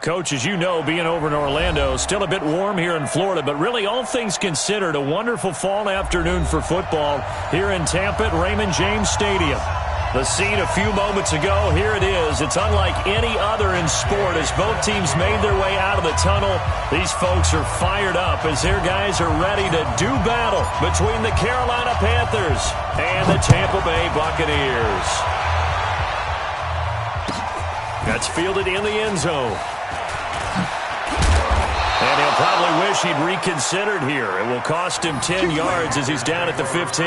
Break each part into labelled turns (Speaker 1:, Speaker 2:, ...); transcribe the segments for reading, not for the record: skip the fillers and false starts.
Speaker 1: Coach, as you know, being over in Orlando, still a bit warm here in Florida, but really all things considered, a wonderful fall afternoon for football here in Tampa at Raymond James Stadium. The scene a few moments ago, here it is. It's unlike any other in sport as both teams made their way out of the tunnel. These folks are fired up as their guys are ready to do battle between the Carolina Panthers and the Tampa Bay Buccaneers. That's fielded in the end zone. And he'll probably wish he'd reconsidered here. It will cost him 10 yards as he's down at the 15.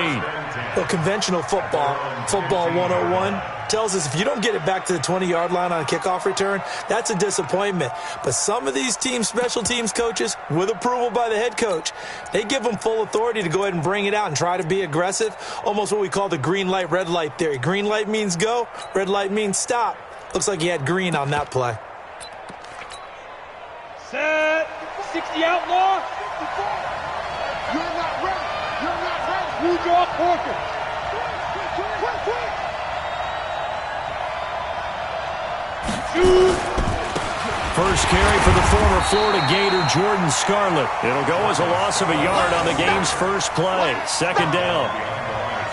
Speaker 2: Well, conventional football 101, tells us if you don't get it back to the 20-yard line on a kickoff return, that's a disappointment. But some of these teams, special teams coaches, with approval by the head coach, they give them full authority to go ahead and bring it out and try to be aggressive, almost what we call the green light, red light theory. Green light means go, red light means stop. Looks like he had green on that play.
Speaker 3: Set. 60 outlaw.
Speaker 4: You're not ready. You're not ready.
Speaker 3: You draw Porker.
Speaker 1: First carry for the former Florida Gator, Jordan Scarlett. It'll go as a loss of a yard on the game's first play. Second down.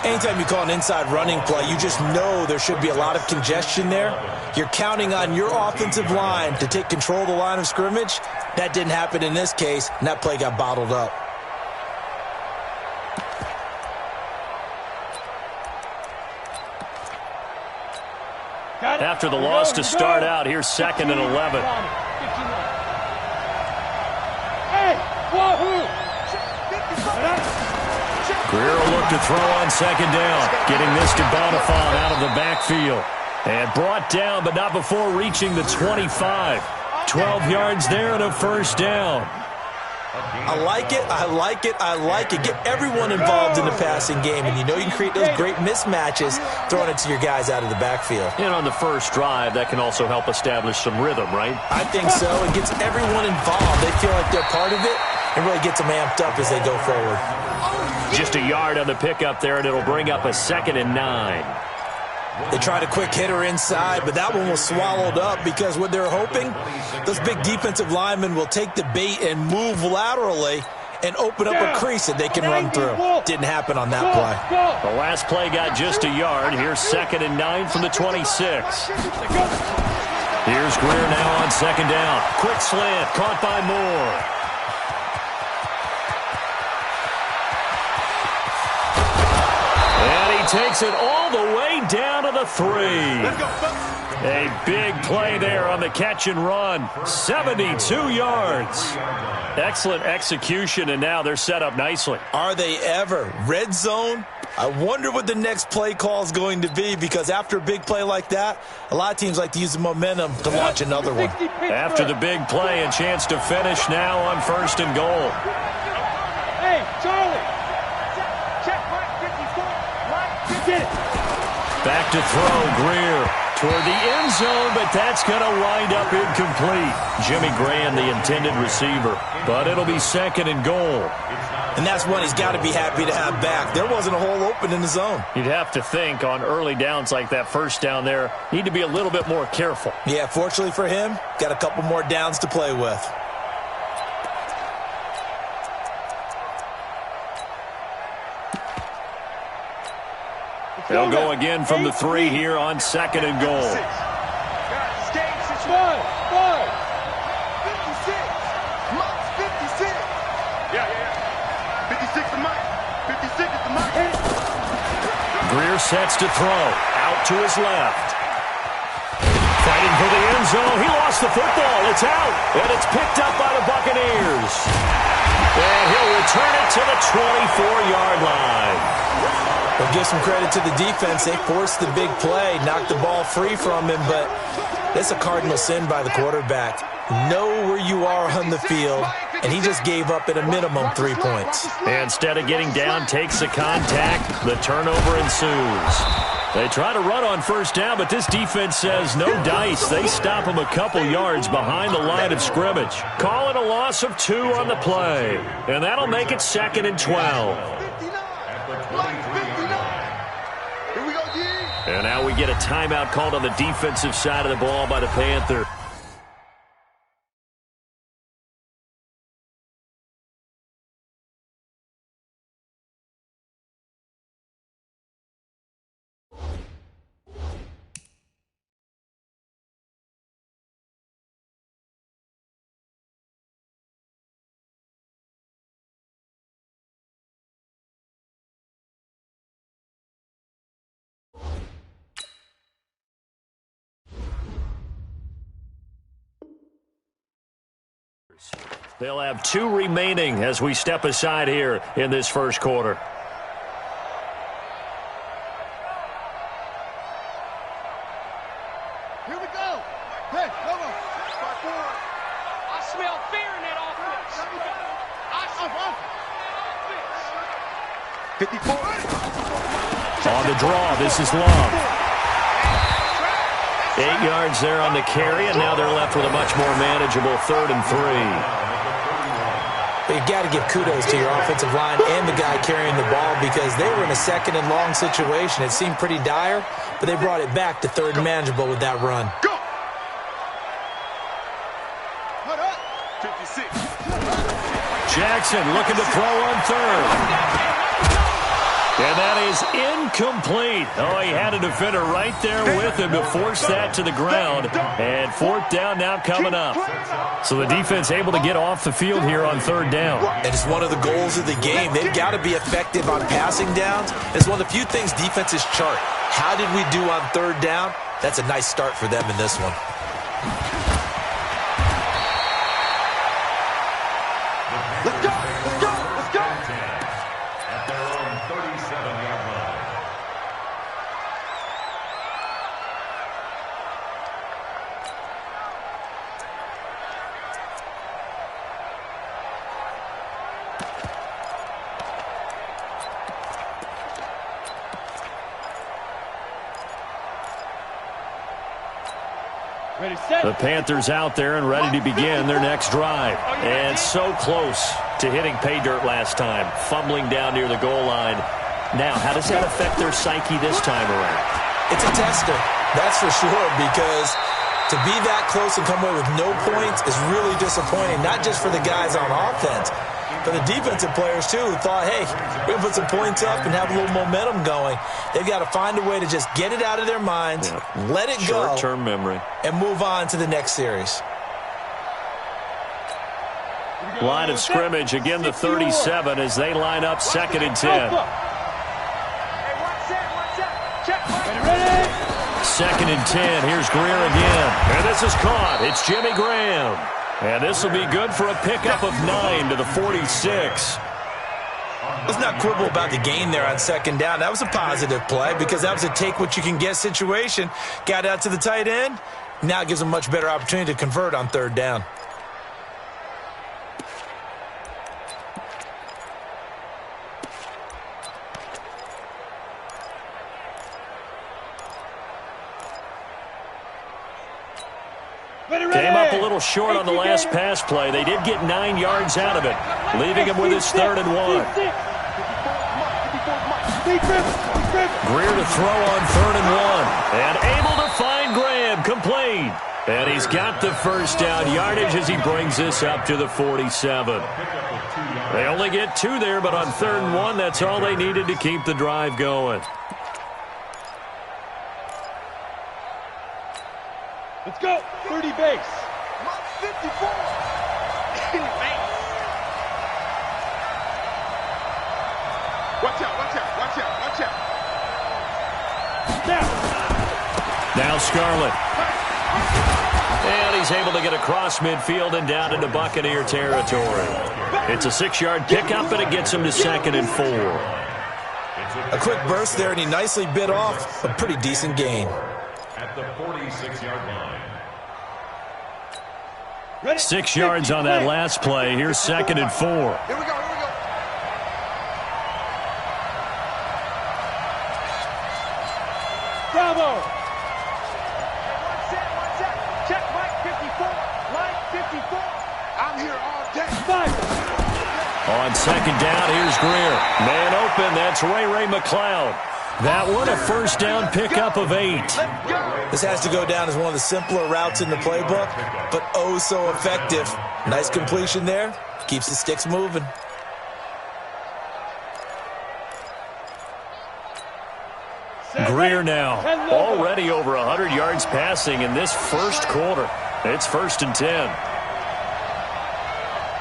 Speaker 2: Anytime you call an inside running play, you just know there should be a lot of congestion there. You're counting on your offensive line to take control of the line of scrimmage. That didn't happen in this case, and that play got bottled up.
Speaker 1: After the loss to start out, here's 2nd and 11.
Speaker 3: Hey, wahoo!
Speaker 1: Greer will look to throw on 2nd down. Getting this to Bonifant out of the backfield. And brought down, but not before reaching the 25. 12 yards there and a first down.
Speaker 2: I like it, I like it, I like it. Get everyone involved in the passing game, and you know you can create those great mismatches throwing it to your guys out of the backfield.
Speaker 1: And on the first drive, that can also help establish some rhythm, right?
Speaker 2: I think so. It gets everyone involved. They feel like they're part of it, and really gets them amped up as they go forward.
Speaker 1: Just a yard on the pickup there, and it'll bring up a 2nd and 9.
Speaker 2: They tried a quick hitter inside, but that one was swallowed up because what they're hoping, those big defensive linemen will take the bait and move laterally and open up a crease that they can run through. Didn't happen on that play.
Speaker 1: The last play got just a yard. Here's 2nd and 9 from the 26. Here's Greer now on 2nd down. Quick slant, caught by Moore. Takes it all the way down to the 3. A big play there on the catch and run. 72 yards. Excellent execution, and now they're set up nicely.
Speaker 2: Are they ever? Red zone? I wonder what the next play call is going to be, because after a big play like that, a lot of teams like to use the momentum to launch another one.
Speaker 1: After the big play, a chance to finish now on 1st and goal.
Speaker 3: Hey, Charlie.
Speaker 1: Back to throw, Greer toward the end zone, but that's going to wind up incomplete. Jimmy Graham, the intended receiver, but it'll be 2nd and goal.
Speaker 2: And that's one he's got to be happy to have back. There wasn't a hole open in the zone.
Speaker 1: You'd have to think on early downs like that first down there, need to be a little bit more careful.
Speaker 2: Yeah, fortunately for him, got a couple more downs to play with.
Speaker 1: They'll go again from the 3 here on 2nd and goal.
Speaker 4: 56. 56. Yeah. 56 to Mike. 56 is the Mike.
Speaker 1: Greer sets to throw. Out to his left. Fighting for the end zone. He lost the football. It's out. And it's picked up by the Buccaneers. And he'll return it to the 24-yard line.
Speaker 2: We'll give some credit to the defense. They forced the big play, knocked the ball free from him, but that's a cardinal sin by the quarterback. Know where you are on the field, and he just gave up at a minimum 3 points.
Speaker 1: And instead of getting down, takes the contact. The turnover ensues. They try to run on 1st down, but this defense says no dice. They stop him a couple yards behind the line of scrimmage. Call it a loss of 2 on the play, and that'll make it 2nd and 12. And now we get a timeout called on the defensive side of the ball by the Panthers. They'll have 2 remaining as we step aside here in this first quarter.
Speaker 4: Here we go. Hey, come on.
Speaker 3: I smell fear in that offense. I smell
Speaker 4: 54.
Speaker 1: On the draw, this is long. 8 yards there on the carry, and now they're left with a much more manageable 3rd and 3.
Speaker 2: But you've got to give kudos to your offensive line and the guy carrying the ball because they were in a 2nd and long situation. It seemed pretty dire, but they brought it back to 3rd and manageable with that run.
Speaker 4: Go. 56.
Speaker 1: Jackson looking to throw on 3rd. And that is incomplete. Oh, he had a defender right there with him to force that to the ground. And 4th down now coming up. So the defense able to get off the field here on 3rd down.
Speaker 2: And it's one of the goals of the game. They've got to be effective on passing downs. It's one of the few things defenses chart. How did we do on 3rd down? That's a nice start for them in this one.
Speaker 4: Let's go. Let's go. Let's go.
Speaker 5: At their own 37-yard line.
Speaker 3: Ready, set.
Speaker 1: The Panthers out there and ready to begin their next drive. And so close to hitting pay dirt last time, fumbling down near the goal line. Now, how does that affect their psyche this time around?
Speaker 2: It's a tester, that's for sure, because to be that close and come away with no points is really disappointing, not just for the guys on offense, but the defensive players, too, who thought, hey, we're going to put some points up and have a little momentum going. They've got to find a way to just get it out of their minds, let it go,
Speaker 1: short-term memory,
Speaker 2: and move on to the next series.
Speaker 1: Line of scrimmage, again the 37 as they line up 2nd and 10.
Speaker 3: Ready.
Speaker 1: 2nd and 10. Here's Greer again. And this is caught. It's Jimmy Graham. And this will be good for a pickup of 9 to the 46.
Speaker 2: Let's not quibble about the gain there on 2nd down. That was a positive play because that was a take-what-you-can-get situation. Got out to the tight end. Now it gives them a much better opportunity to convert on 3rd down.
Speaker 1: Came up a little short on the last pass play. They did get 9 yards out of it, leaving him with his 3rd and 1. Greer to throw on 3rd and 1. And able to find Graham, complete. And he's got the 1st down yardage as he brings this up to the 47. They only get 2 there, but on 3rd and 1, that's all they needed to keep the drive going.
Speaker 3: Let's go. 30 base.
Speaker 4: 54. Watch out, watch out, watch out, watch out.
Speaker 1: Now Scarlett. And he's able to get across midfield and down into Buccaneer territory. It's a 6-yard pickup, and it gets him to 2nd and 4.
Speaker 2: A quick burst there, and he nicely bit off a pretty decent gain.
Speaker 5: At the 46-yard line.
Speaker 1: 6 yards on that last play. Here's 2nd and 4.
Speaker 4: Here we go, here we go.
Speaker 3: Bravo.
Speaker 4: One set. Check Mike 54. Mike 54. I'm here all day.
Speaker 3: 5.
Speaker 1: On 2nd down, here's Greer. Man open, that's Ray McLeod. That one, a 1st down pickup of 8.
Speaker 2: This has to go down as one of the simpler routes in the playbook, but oh so effective. Nice completion there. Keeps the sticks moving.
Speaker 1: Greer now, already over 100 yards passing in this first quarter. It's 1st and 10.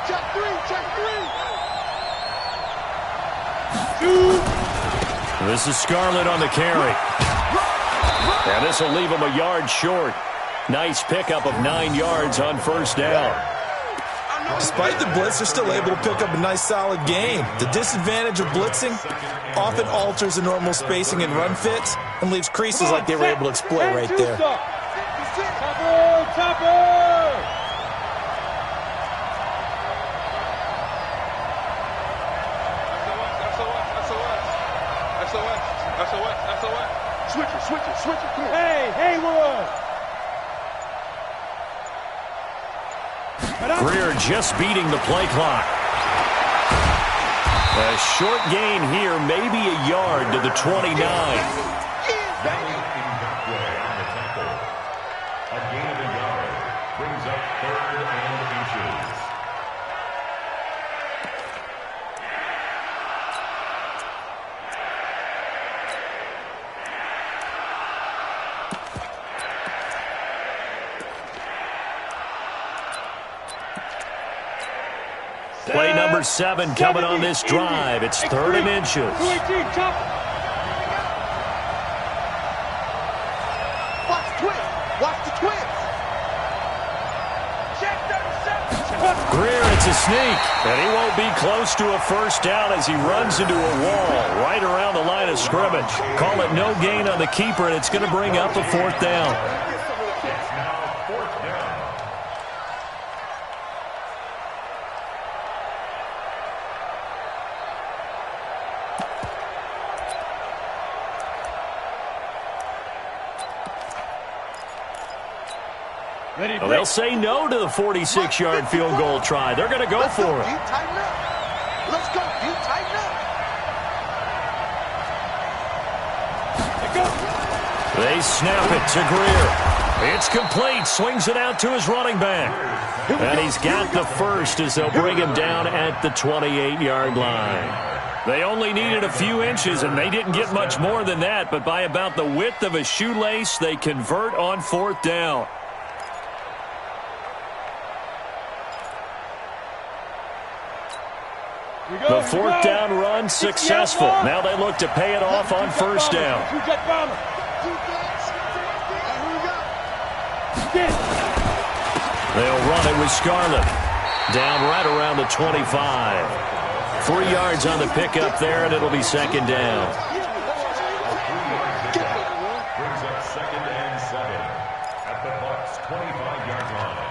Speaker 4: Check 3, check 3.
Speaker 3: 2.
Speaker 1: This is Scarlett on the carry. And this will leave him a yard short. Nice pickup of 9 yards on 1st down.
Speaker 2: Despite the blitz, they're still able to pick up a nice, solid gain. The disadvantage of blitzing often alters the normal spacing and run fits and leaves creases like they were able to exploit right there.
Speaker 4: Switch it, come on.
Speaker 3: Hey, Haywood!
Speaker 1: Greer just beating the play clock. A short gain here, maybe a yard to the 29.
Speaker 5: A gain of a yard brings up 3rd and inches.
Speaker 1: Play number 7 coming on this drive. It's 3rd and inches.
Speaker 4: Watch the twist.
Speaker 1: Greer, it's a sneak, and he won't be close to a first down as he runs into a wall right around the line of scrimmage. Call it no gain on the keeper, and it's going to bring up a 4th down.
Speaker 5: It's now 4th down.
Speaker 1: Well, they'll say no to the 46-yard field goal try. They're going to go for it.
Speaker 4: Tighten up. Let's go. You tighten up.
Speaker 1: They snap it to Greer. It's complete. Swings it out to his running back. And he's got the first as they'll bring him down at the 28-yard line. They only needed a few inches, and they didn't get much more than that. But by about the width of a shoelace, they convert on 4th down. The 4th down run successful. Now they look to pay it off on 1st down. They'll run it with Scarlett. Down right around the 25. 3 yards on the pickup there, and it'll be 2nd down.
Speaker 5: Brings up 2nd and 7 at the Bucs' 25-yard line.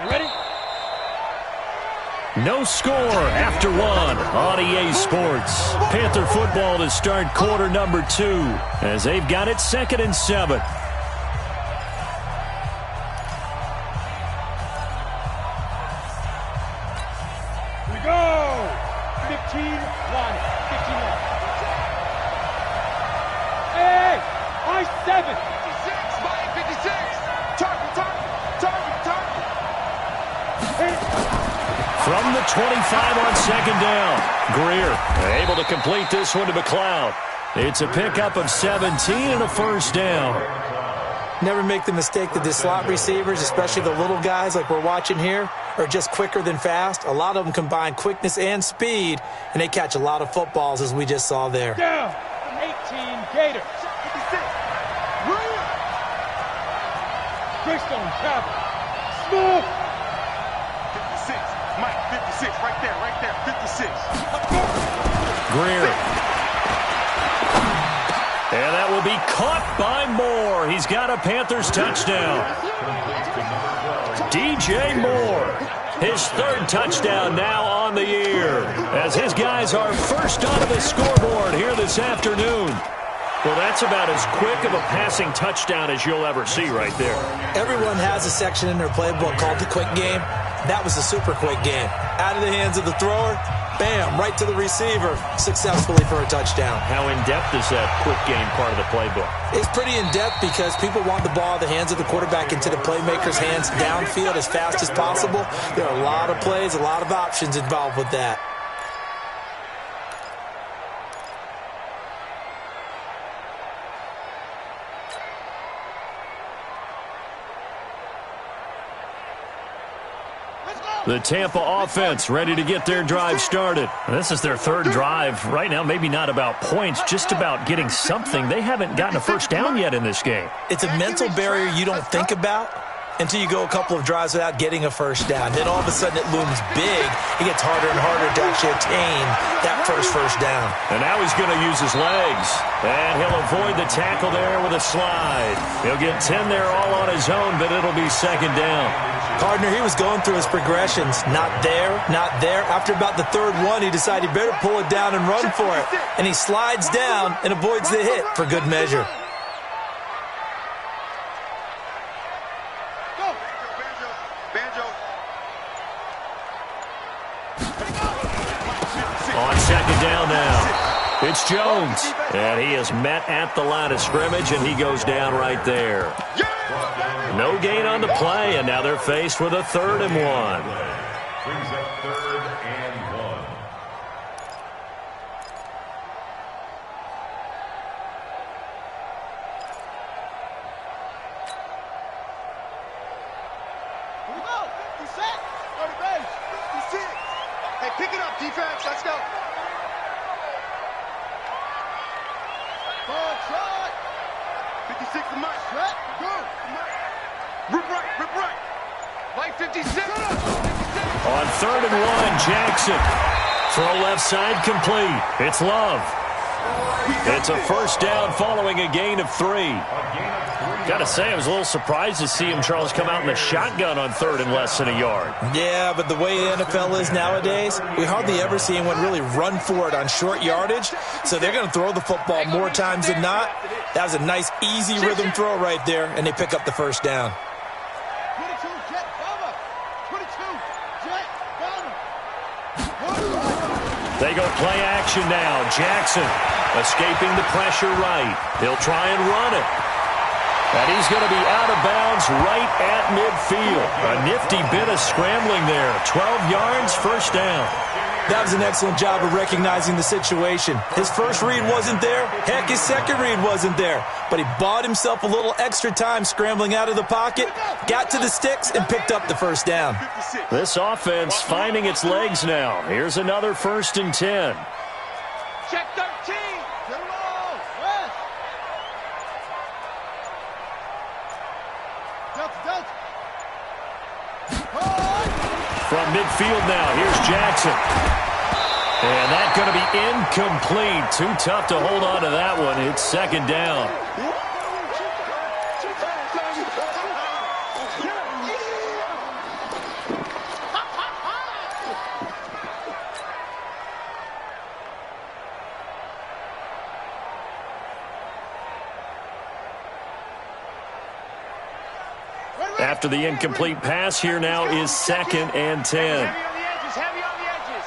Speaker 3: Ready?
Speaker 1: No score after 1 on EA Sports. Panther football to start quarter number 2 as they've got it 2nd and 7.
Speaker 3: We go! 15-1. 15-1. Hey! I-7!
Speaker 4: 56. Target.
Speaker 1: From the 25 on 2nd down. Greer able to complete this one to McLeod. It's a pickup of 17 and a 1st down.
Speaker 2: Never make the mistake that the slot receivers, especially the little guys like we're watching here, are just quicker than fast. A lot of them combine quickness and speed, and they catch a lot of footballs, as we just saw there.
Speaker 3: Down! 18 Gators.
Speaker 4: 56.
Speaker 3: Greystone travel. Smooth!
Speaker 4: 56. Mike, 56. Right there. 56.
Speaker 1: Greer. And that will be caught by Moore. He's got a Panthers touchdown. DJ Moore, his 3rd touchdown now on the year, as his guys are first onto the scoreboard here this afternoon. Well, that's about as quick of a passing touchdown as you'll ever see right there.
Speaker 2: Everyone has a section in their playbook called the quick game. That was a super quick game. Out of the hands of the thrower, bam, right to the receiver, successfully for a touchdown.
Speaker 1: How in-depth is that quick game part of the playbook?
Speaker 2: It's pretty in-depth because people want the ball out of the hands of the quarterback into the playmaker's hands downfield as fast as possible. There are a lot of plays, a lot of options involved with that.
Speaker 4: Let's go.
Speaker 1: The Tampa offense ready to get their drive started. This is their third drive. Right now, maybe not about points, just about getting something. They haven't gotten a first down yet in this game.
Speaker 2: It's a mental barrier you don't think about until you go a couple of drives without getting a first down. Then all of a sudden it looms big. It gets harder and harder to actually attain that first down.
Speaker 1: And now he's going to use his legs. And he'll avoid the tackle there with a slide. He'll get 10 there all on his own, but it'll be second down.
Speaker 2: Gardner, he was going through his progressions. Not there, not there. After about the third one, he decided he better pull it down and run for it. And he slides down and avoids the hit for good measure.
Speaker 1: On second down now, it's Jones. And he is met at the line of scrimmage, and he goes down right there. No gain on the play, and now they're faced with a 3rd and 1.
Speaker 5: Brings up 3rd and 1.
Speaker 4: Here we go. 56. Go to base. 56. Hey, pick it up, defense. Let's go. Ball shot. 56 to Mike. Shot. Go. Rip right. Mike 56.
Speaker 1: On 3rd and 1, Jackson. Throw left side complete. It's Love. It's a first down following a gain of 3. Got to say, I was a little surprised to see him, Charles, come out in the shotgun on 3rd and less than a yard.
Speaker 2: Yeah, but the way the NFL is nowadays, we hardly ever see anyone really run for it on short yardage. So they're going to throw the football more times than not. That was a nice, easy rhythm throw right there, and they pick up the first down.
Speaker 4: 22, Jet, Bama. 22, Jet, Bama.
Speaker 1: They go play action now. Jackson escaping the pressure right. He'll try and run it. And he's going to be out of bounds right at midfield. A nifty bit of scrambling there. 12 yards, first down.
Speaker 2: That was an excellent job of recognizing the situation. His first read wasn't there. Heck, his second read wasn't there. But he bought himself a little extra time scrambling out of the pocket, got to the sticks, and picked up the first down.
Speaker 1: This offense finding its legs now. Here's another 1st and 10.
Speaker 3: Check 13.
Speaker 1: From midfield now, here's Jackson. And that's going to be incomplete. Too tough to hold on to that one. It's second down. After the incomplete pass, here now is 2nd and 10.
Speaker 3: Heavy on the edges, heavy on the edges.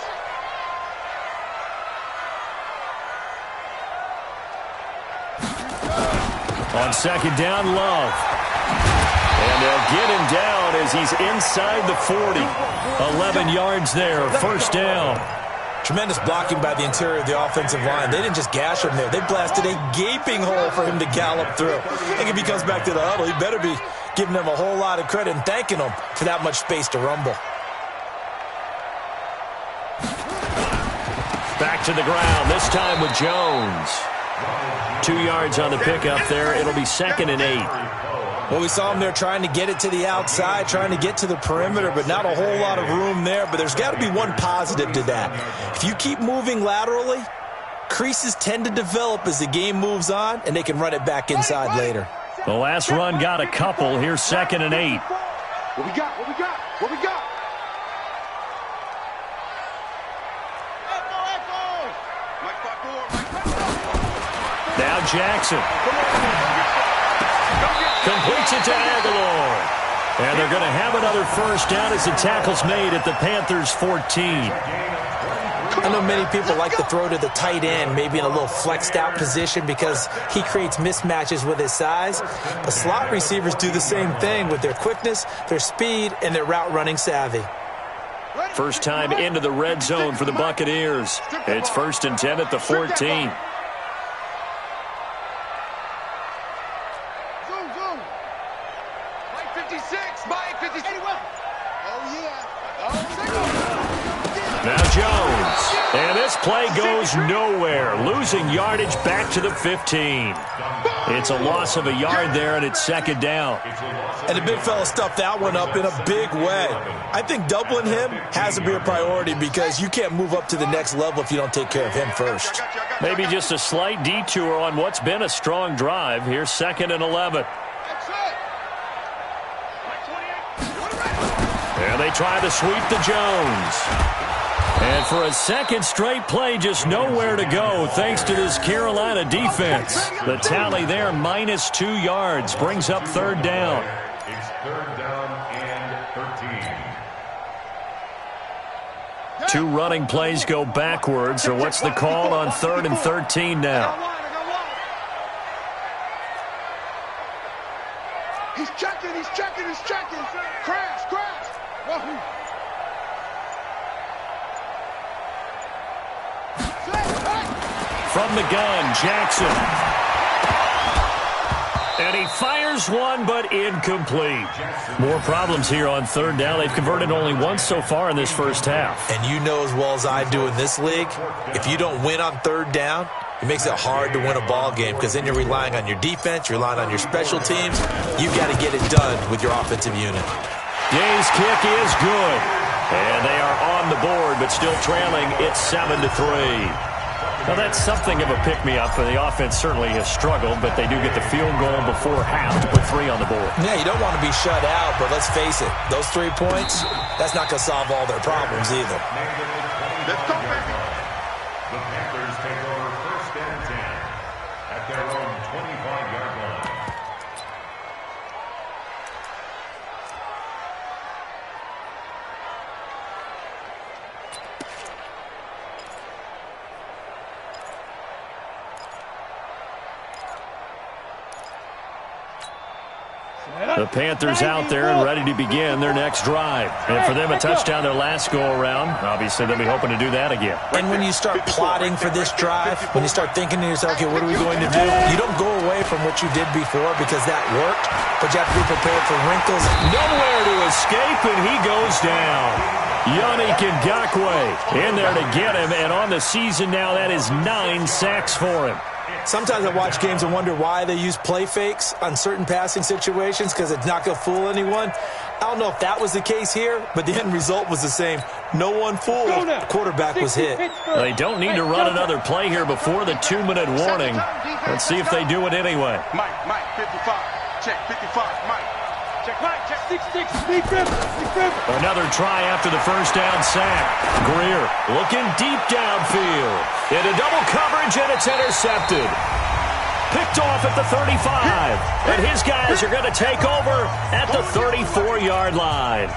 Speaker 1: On second down, Love. And they'll get him down as he's inside the 40. 11 yards there, first down.
Speaker 2: Tremendous blocking by the interior of the offensive line. They didn't just gash him there. They blasted a gaping hole for him to gallop through. I think if he comes back to the huddle, he better be giving them a whole lot of credit and thanking them for that much space to rumble.
Speaker 1: Back to the ground, this time with Jones. 2 yards on the pickup there. It'll be 2nd and 8.
Speaker 2: Well, we saw him there trying to get it to the outside, trying to get to the perimeter, but not a whole lot of room there. But there's got to be one positive to that. If you keep moving laterally, creases tend to develop as the game moves on, and they can run it back inside later.
Speaker 1: The last run got a couple. Here's 2nd and 8.
Speaker 4: What we got? What we got? What we got?
Speaker 1: Now Jackson. Completes it to Aguilar. And they're going to have another first down as the tackle's made at the Panthers' 14.
Speaker 2: I know many people like to throw to the tight end, maybe in a little flexed out position because he creates mismatches with his size. But slot receivers do the same thing with their quickness, their speed, and their route running savvy.
Speaker 1: First time into the red zone for the Buccaneers. It's 1st and 10 at the 14.
Speaker 3: Mike 56, Mike 56. Oh, yeah. Oh,
Speaker 1: play goes nowhere. Losing yardage back to the 15. It's a loss of a yard there, and it's second down.
Speaker 2: And the big fella stuffed that one up in a big way. I think doubling him has to be a priority because you can't move up to the next level if you don't take care of him first.
Speaker 1: Maybe just a slight detour on what's been a strong drive. Here's 2nd and 11. And they try to sweep to Jones. And for a second straight play, just nowhere to go thanks to this Carolina defense. The tally there, -2 yards, brings up 3rd down.
Speaker 5: It's 3rd down and 13.
Speaker 1: 2 running plays go backwards, so what's the call on 3rd and 13 now?
Speaker 4: He's checking. Crash. Wahoo.
Speaker 1: From the gun, Jackson. And he fires one, but incomplete. More problems here on 3rd down. They've converted only once so far in this first half.
Speaker 2: And you know as well as I do in this league, if you don't win on 3rd down, it makes it hard to win a ball game because then you're relying on your defense, you're relying on your special teams. You've got to get it done with your offensive unit.
Speaker 1: Day's kick is good. And they are on the board, but still trailing. It's 7-3. Now, that's something of a pick-me-up, and the offense certainly has struggled, but they do get the field goal before half to put 3 on the board.
Speaker 2: Yeah, you don't want to be shut out, but let's face it, those 3 points, that's not going to solve all their problems either.
Speaker 4: Let's go, baby.
Speaker 5: The Panthers take over 1st and 10 at their own 25-yard line.
Speaker 1: The Panthers out there and ready to begin their next drive. And for them, a touchdown their last go-around. Obviously, they'll be hoping to do that again.
Speaker 2: And when you start plotting for this drive, when you start thinking to yourself, okay, what are we going to do? You don't go away from what you did before because that worked, but you have to be prepared for wrinkles.
Speaker 1: Nowhere to escape, and he goes down. Yannick Ngakoue in there to get him, and on the season now, that is 9 sacks for him.
Speaker 2: Sometimes I watch games and wonder why they use play fakes on certain passing situations because it's not going to fool anyone. I don't know if that was the case here, but the end result was the same. No one fooled. The quarterback was hit.
Speaker 1: They don't need to run another play here before the 2-minute warning. Let's see if they do it anyway.
Speaker 4: Mike, 55. Check, 55, Mike. Check, Mike, check, 6-6. Big rip.
Speaker 1: Another try after the first down sack. Greer looking deep downfield. Into double coverage, and it's intercepted. Picked off at the 35. And his guys are going to take over at the 34-yard line.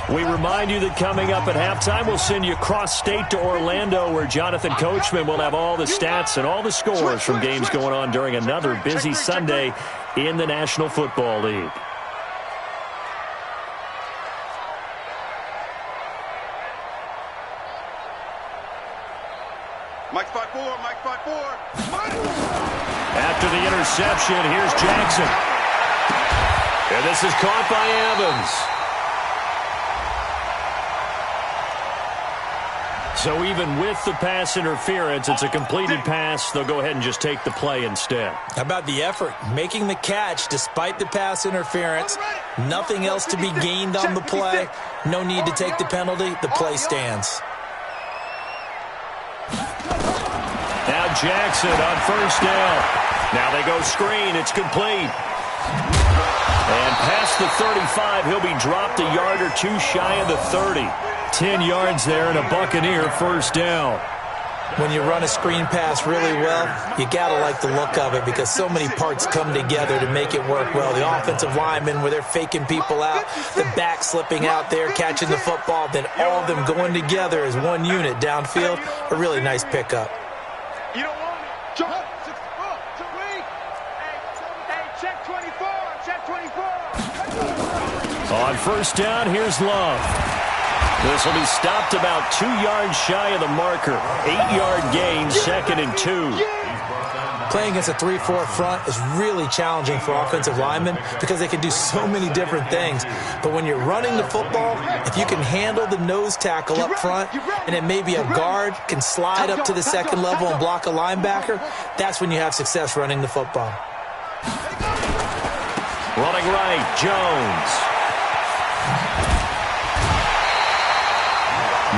Speaker 1: We remind you that coming up at halftime, we'll send you cross-state to Orlando, where Jonathan Coachman will have all the stats and all the scores from games going on during another busy Sunday in the National Football League.
Speaker 4: Mike 5-4.
Speaker 1: After the interception, here's Jackson. And this is caught by Evans. So even with the pass interference, it's a completed pass. They'll go ahead and just take the play instead.
Speaker 2: How about the effort? Making the catch despite the pass interference. Nothing else to be gained on the play. No need to take the penalty. The play stands.
Speaker 1: Now Jackson on first down. Now they go screen. It's complete. And past the 35, he'll be dropped a yard or two shy of the 30. 10 yards there and a Buccaneer first down.
Speaker 2: When you run a screen pass really well, you got to like the look of it because so many parts come together to make it work well. The offensive linemen, where they're faking people out, the back slipping out there, catching the football, then all of them going together as one unit downfield. A really nice pickup.
Speaker 4: You don't want me. Jump. 6-4. Hey, check 24. Check 24.
Speaker 1: On first down, here's Love. This will be stopped about 2 yards shy of the marker. 8-yard gain, 2nd and 2.
Speaker 2: Playing against a 3-4 front is really challenging for offensive linemen because they can do so many different things. But when you're running the football, if you can handle the nose tackle up front, and then maybe a guard can slide up to the second level and block a linebacker, that's when you have success running the football.
Speaker 1: Running right, Jones.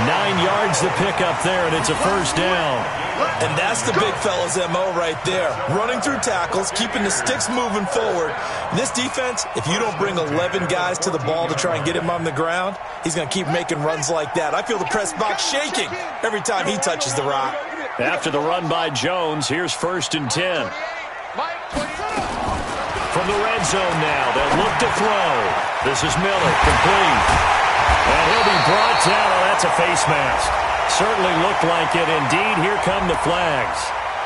Speaker 1: 9 yards to pick up there, and it's a first down.
Speaker 2: And that's the big fella's MO right there. Running through tackles, keeping the sticks moving forward. In this defense, if you don't bring 11 guys to the ball to try and get him on the ground, he's going to keep making runs like that. I feel the press box shaking every time he touches the rock.
Speaker 1: After the run by Jones, here's 1st and 10. From the red zone now, they'll look to throw. This is Miller, complete. And he'll be brought down. Oh, that's a face mask. Certainly looked like it. Indeed, here come the flags.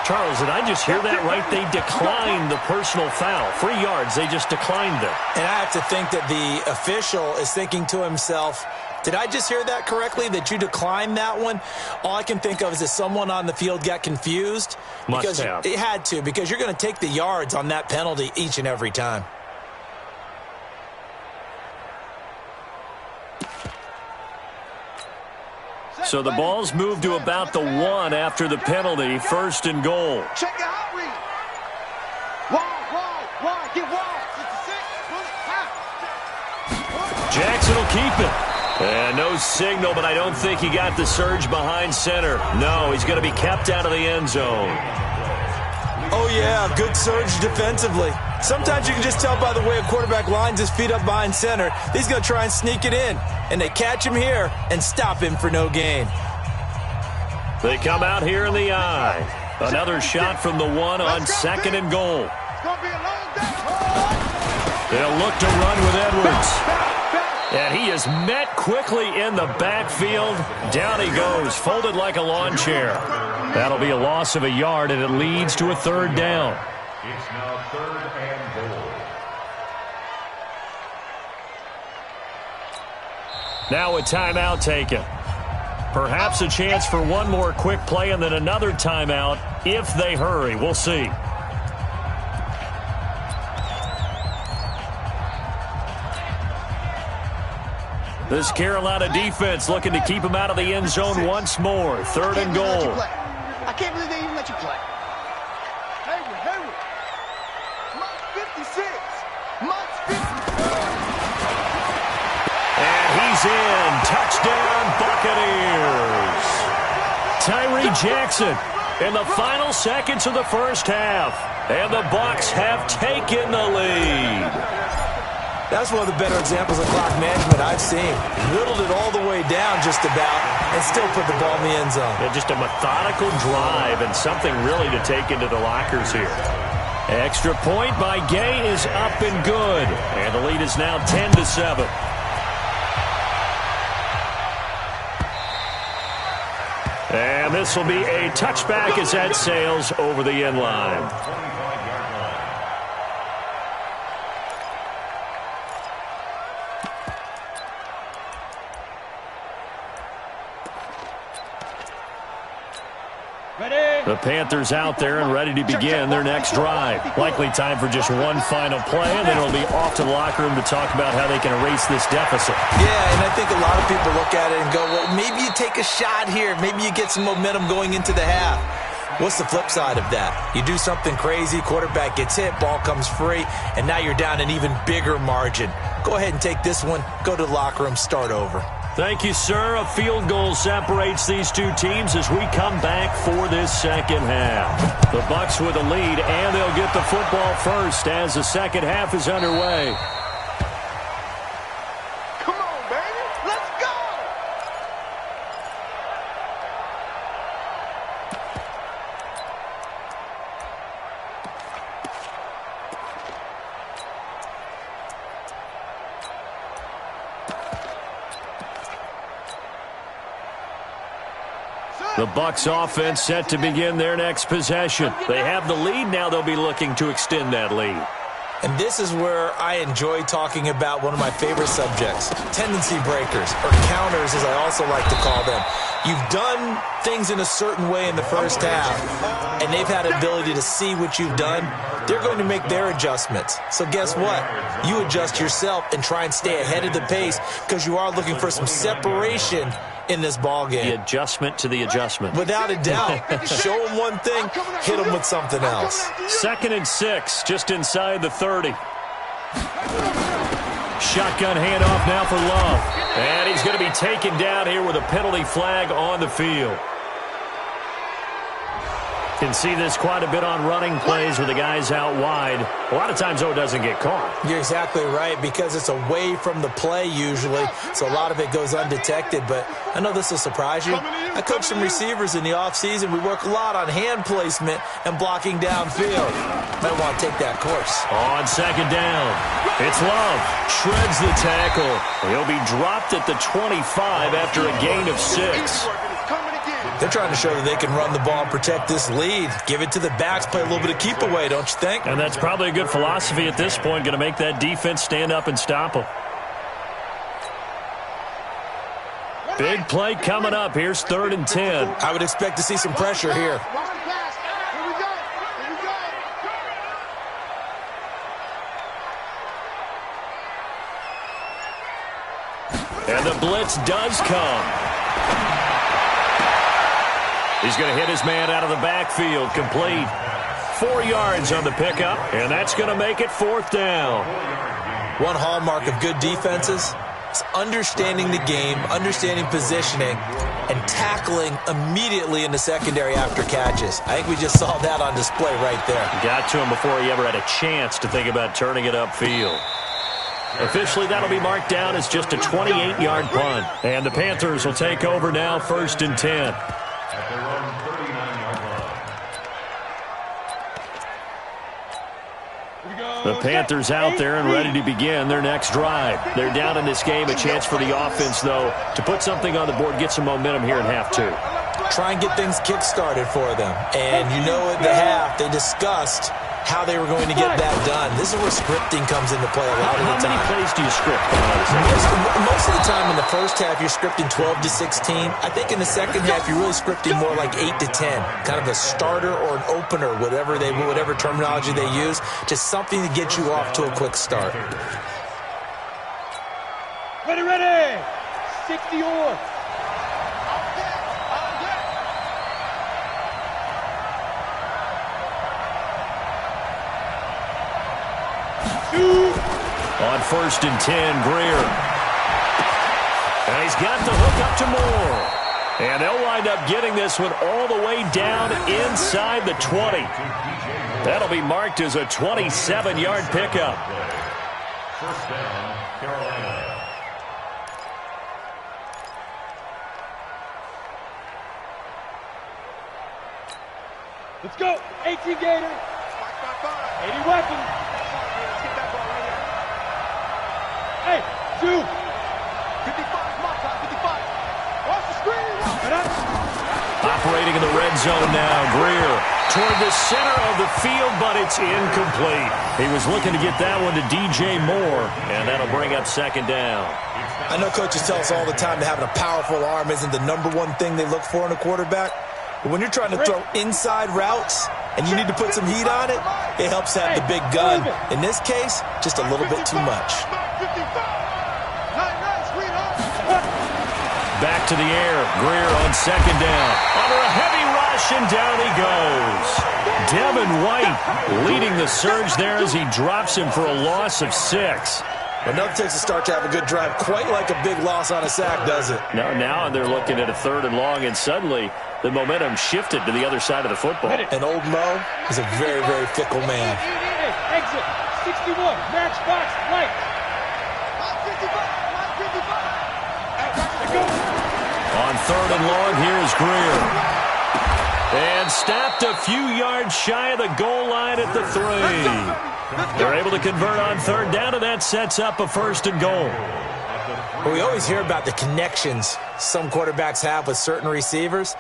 Speaker 1: Charles, did I just hear that right? They declined the personal foul. 3 yards, they just declined it.
Speaker 2: And I have to think that the official is thinking to himself, did I just hear that correctly, that you declined that one? All I can think of is that someone on the field got confused.
Speaker 1: Must have.
Speaker 2: It had to, because you're going to take the yards on that penalty each and every time.
Speaker 1: So the ball's moved to about the 1 after the penalty. 1st and goal.
Speaker 4: Check the hot read. Wall, get wall. 66,
Speaker 1: Jackson will keep it. And no signal, but I don't think he got the surge behind center. No, he's going to be kept out of the end zone.
Speaker 2: Oh, yeah, good surge defensively. Sometimes you can just tell by the way a quarterback lines his feet up behind center. He's going to try and sneak it in. And they catch him here and stop him for no gain.
Speaker 1: They come out here in the eye. Another shot from the 1 on 2nd and goal.
Speaker 4: It's going to be a long day.
Speaker 1: They'll look to run with Edwards. And he is met quickly in the backfield. Down he goes, folded like a lawn chair. That'll be a loss of a yard, and it leads to a 3rd down.
Speaker 5: It's now 3rd and goal.
Speaker 1: Now a timeout taken. Perhaps a chance for one more quick play and then another timeout if they hurry. We'll see. This Carolina defense looking to keep him out of the end zone once more. 3rd and goal.
Speaker 4: I can't believe they even let you play. Hayward. Mike 56. Mike 50.
Speaker 1: And he's in. Touchdown, Buccaneers. Tyree Jackson in the final seconds of the first half. And the Bucs have taken the lead.
Speaker 2: That's one of the better examples of clock management I've seen. Whittled it all the way down just about and still put the ball in the end zone.
Speaker 1: Yeah, just a methodical drive and something really to take into the lockers here. Extra point by Gay is up and good. And the lead is now 10-7. And this will be a touchback as that sails over the end line. The Panthers out there and ready to begin their next drive. Likely time for just one final play, and then it'll be off to the locker room to talk about how they can erase this deficit.
Speaker 2: Yeah, and I think a lot of people look at it and go, well, maybe you take a shot here. Maybe you get some momentum going into the half. What's the flip side of that? You do something crazy, quarterback gets hit, ball comes free, and now you're down an even bigger margin. Go ahead and take this one, go to the locker room, start over.
Speaker 1: Thank you, sir. A field goal separates these two teams as we come back for this second half. The Bucs with a lead, and they'll get the football first as the second half is underway.
Speaker 4: Come on, baby. Let's go.
Speaker 1: The Bucs offense set to begin their next possession. They have the lead. Now they'll be looking to extend that lead.
Speaker 2: And this is where I enjoy talking about one of my favorite subjects, tendency breakers, or counters as I also like to call them. You've done things in a certain way in the first half, and they've had the ability to see what you've done. They're going to make their adjustments. So guess what? You adjust yourself and try and stay ahead of the pace because you are looking for some separation in this ball game.
Speaker 1: The adjustment to the adjustment.
Speaker 2: Without a doubt. Show them one thing, hit them with something else.
Speaker 1: 2nd and 6, just inside the 30. Shotgun handoff now for Love. And he's going to be taken down here with a penalty flag on the field. Can see this quite a bit on running plays with the guys out wide. A lot of times, though, it doesn't get caught.
Speaker 2: You're exactly right, because it's away from the play usually, so a lot of it goes undetected. But I know this will surprise you. I coach some receivers in the offseason. We work a lot on hand placement and blocking downfield. Might want to take that course.
Speaker 1: On 2nd down, it's Love. Shreds the tackle. He'll be dropped at the 25 after a gain of 6.
Speaker 2: They're trying to show that they can run the ball and protect this lead. Give it to the backs, play a little bit of keep away, don't you think?
Speaker 1: And that's probably a good philosophy at this point, going to make that defense stand up and stop them. Big play coming up. Here's 3rd and 10.
Speaker 2: I would expect to see some pressure here.
Speaker 1: And the blitz does come. He's going to hit his man out of the backfield. Complete. 4 yards on the pickup, and that's going to make it 4th down.
Speaker 2: One hallmark of good defenses is understanding the game, understanding positioning, and tackling immediately in the secondary after catches. I think we just saw that on display right there.
Speaker 1: Got to him before he ever had a chance to think about turning it upfield. Officially, that'll be marked down as just a 28-yard punt. And the Panthers will take over now, 1st and 10. The Panthers out there and ready to begin their next drive. They're down in this game. A chance for the offense, though, to put something on the board, get some momentum here in half 2.
Speaker 2: Try and get things kick-started for them. And you know at the half, they discussed how they were going to get that done. This is where scripting comes into play a lot of the time.
Speaker 1: How many plays do you script?
Speaker 2: Most of the time in the first half, you're scripting 12 to 16. I think in the second half, you're really scripting more like 8 to 10. Kind of a starter or an opener, whatever terminology they use. Just something to get you off to a quick start.
Speaker 3: Ready. 60 on.
Speaker 1: On 1st and 10, Greer. And he's got the hook up to Moore. And they'll wind up getting this one all the way down inside the 20. That'll be marked as a 27-yard pickup.
Speaker 5: 1st down, Carolina.
Speaker 3: Let's go. 18 Gator. 80 weapons. Hey, 2. 55, my time, 55. Watch the screen.
Speaker 1: Operating in the red zone now, Greer toward the center of the field, but it's incomplete. He was looking to get that one to DJ Moore, and that'll bring up 2nd down.
Speaker 2: I know coaches tell us all the time that having a powerful arm isn't the #1 thing they look for in a quarterback. But when you're trying to throw inside routes and you need to put some heat on it, it helps have the big gun. In this case, just a little bit too much.
Speaker 1: Back to the air. Greer on 2nd down. Under a heavy rush, and down he goes. Devin White leading the surge there as he drops him for a loss of 6.
Speaker 2: Enough takes a start to have a good drive. Quite like a big loss on a sack, does it?
Speaker 1: No, now they're looking at a 3rd and long, and suddenly the momentum shifted to the other side of the football.
Speaker 2: And old Mo is a very, very fickle man.
Speaker 3: Hey, exit. 61. Match box. Right.
Speaker 1: On 3rd and long, here's Greer. And stopped a few yards shy of the goal line at the 3. They're able to convert on 3rd down, and that sets up a 1st and goal.
Speaker 2: Well, we always hear about the connections some quarterbacks have with certain receivers.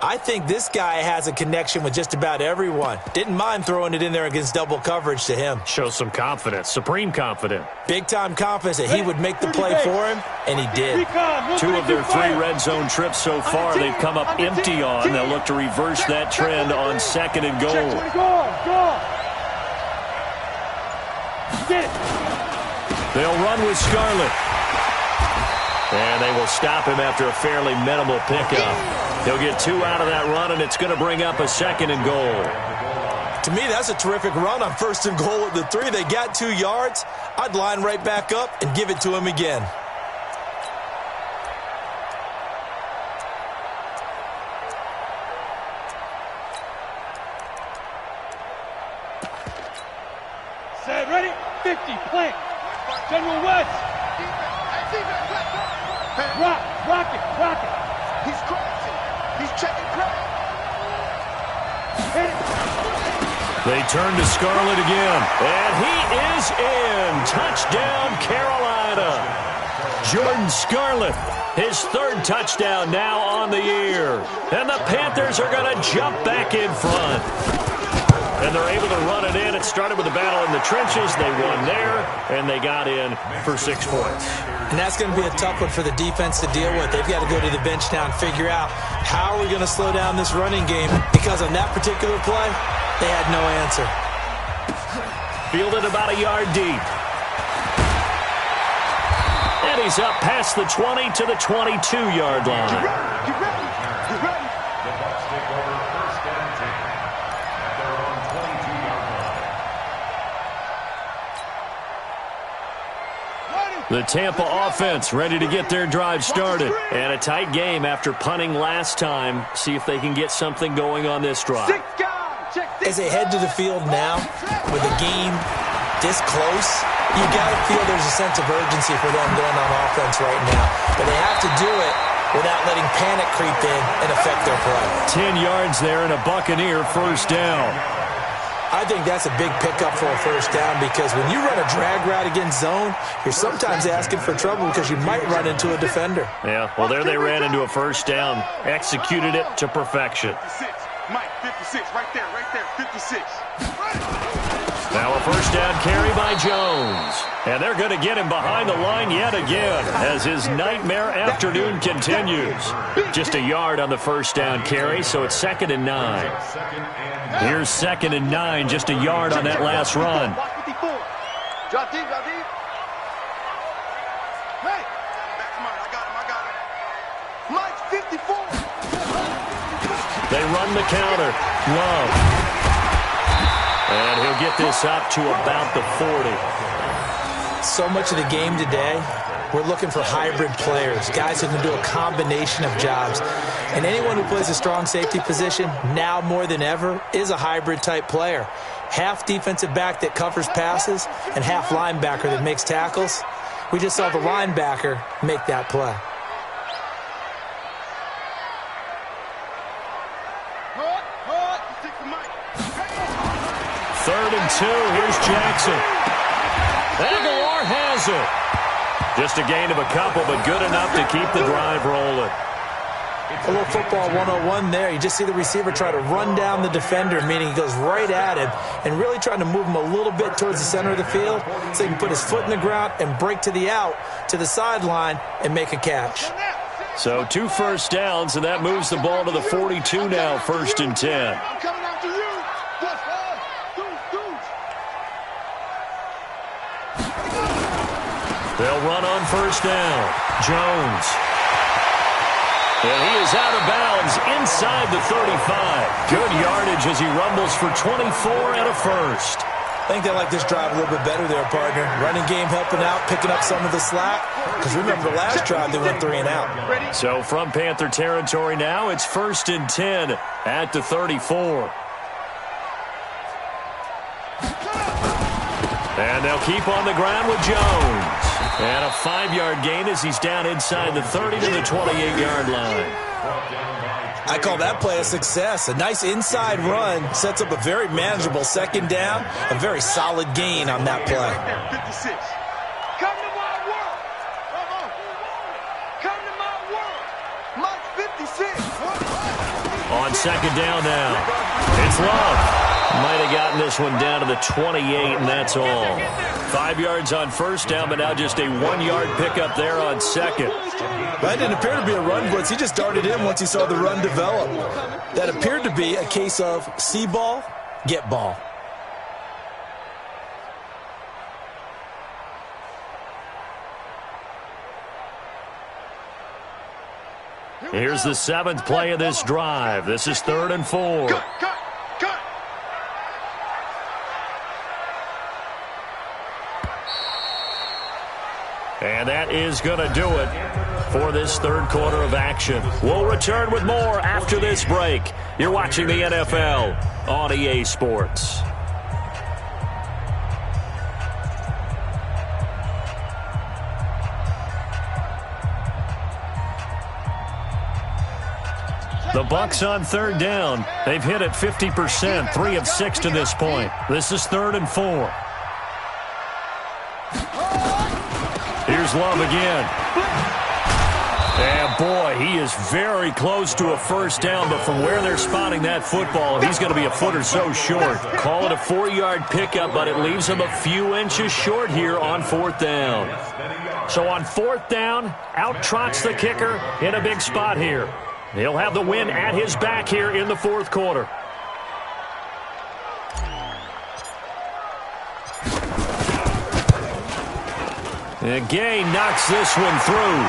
Speaker 2: I think this guy has a connection with just about everyone. Didn't mind throwing it in there against double coverage to him.
Speaker 1: Shows some confidence, supreme confidence.
Speaker 2: Big-time confidence that he would make the play for him, and he did.
Speaker 1: 2 of their 3 red zone trips so far they've come up empty on. They'll look to reverse that trend on 2nd and goal. They'll run with Scarlett. And they will stop him after a fairly minimal pickup. He'll get 2 out of that run, and it's going to bring up a 2nd and goal.
Speaker 2: To me, that's a terrific run on 1st and goal at the 3. They got 2 yards. I'd line right back up and give it to him again.
Speaker 6: Set, ready, 50, plant. General West. Rock it.
Speaker 4: He's crossing. He's checking crack.
Speaker 1: They turn to Scarlett again. And he is in. Touchdown, Carolina. Jordan Scarlett, his 3rd touchdown now on the year. And the Panthers are going to jump back in front. And they're able to run it in. It started with a battle in the trenches. They won there, and they got in for 6 points.
Speaker 2: And that's going to be a tough one for the defense to deal with. They've got to go to the bench now and figure out how are we going to slow down this running game, because on that particular play, they had no answer.
Speaker 1: Fielded about a yard deep. And he's up past the 20 to the 22-yard line.
Speaker 4: Get ready.
Speaker 5: The Bucs take over 1st and 10 at their own 22-yard line.
Speaker 1: The Tampa offense ready to get their drive started. And a tight game after punting last time. See if they can get something going on this drive.
Speaker 2: As they head to the field now, with the game this close, you got to feel there's a sense of urgency for them going on offense right now. But they have to do it without letting panic creep in and affect their play.
Speaker 1: 10 yards there and a Buccaneer 1st down.
Speaker 2: I think that's a big pickup for a 1st down, because when you run a drag route against zone, you're sometimes asking for trouble because you might run into a defender.
Speaker 1: Yeah, well, there they ran into a 1st down. Executed it to perfection.
Speaker 4: 56. Mike, 56, right there, 56.
Speaker 1: Now a 1st down carry by Jones. And they're going to get him behind the line yet again as his nightmare afternoon continues. Just a yard on the 1st down carry, so it's 2nd and 9. Here's 2nd and 9, just a yard on that last run.
Speaker 4: Drop deep. Hey, that's mine. I got him. Mike's 54.
Speaker 1: They run the counter. Love. And he'll get this up to about the 40.
Speaker 2: So much of the game today, we're looking for hybrid players, guys who can do a combination of jobs. And anyone who plays a strong safety position, now more than ever, is a hybrid-type player. Half defensive back that covers passes and half linebacker that makes tackles. We just saw the linebacker make that play.
Speaker 1: Third and 2. Here's Jackson. Aguilar has it. Just a gain of a couple, but good enough to keep the drive rolling.
Speaker 2: A little football 101 there. You just see the receiver try to run down the defender, meaning he goes right at him and really trying to move him a little bit towards the center of the field so he can put his foot in the ground and break to the out, to the sideline, and make a catch.
Speaker 1: So 2 1st downs, and that moves the ball to the 42 now, 1st and 10.
Speaker 4: I'm coming after you.
Speaker 1: They'll run on 1st down. Jones. And he is out of bounds inside the 35. Good yardage as he rumbles for 24 and a 1st.
Speaker 2: I think they like this drive a little bit better there, partner. Running game helping out, picking up some of the slack. Because remember, the last drive they went 3 and out.
Speaker 1: So from Panther territory now, it's 1st and 10 at the 34. And they'll keep on the ground with Jones. And a 5-yard gain as he's down inside the 30 to the 28-yard line.
Speaker 2: I call that play a success. A nice inside run sets up a very manageable 2nd down. A very solid gain on that play.
Speaker 4: 56. Come to my world. Come to my world. Mike 56.
Speaker 1: on second down now. It's Love. Might have gotten this one down to the 28, and that's all. 5 yards on first down, but now just a 1-yard pickup there on second.
Speaker 2: That didn't appear to be a run blitz. He just darted in once he saw the run develop. That appeared to be a case of see ball, get ball.
Speaker 1: Here's the 7th play of this drive. This is 3rd and 4.
Speaker 4: Cut.
Speaker 1: And that is going to do it for this third quarter of action. We'll return with more after this break. You're watching the NFL on EA Sports. The Bucs on third down. They've hit it 50%, 3 of 6 to this point. This is 3rd and 4. Here's Love again. And boy, he is very close to a first down, but from where they're spotting that football, he's going to be a foot or so short. Call it a 4-yard pickup, but it leaves him a few inches short here on 4th down. So on 4th down, out trots the kicker in a big spot here. He'll have the win at his back here in the 4th quarter. And Gay knocks this one through.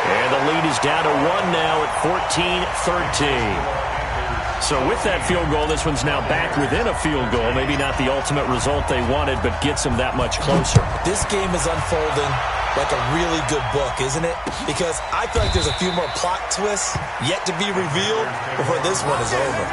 Speaker 1: And the lead is down to 1 now at 14-13. So with that field goal, this one's now back within a field goal. Maybe not the ultimate result they wanted, but gets them that much closer.
Speaker 2: This game is unfolding like a really good book, isn't it? Because I feel like there's a few more plot twists yet to be revealed before this one is over.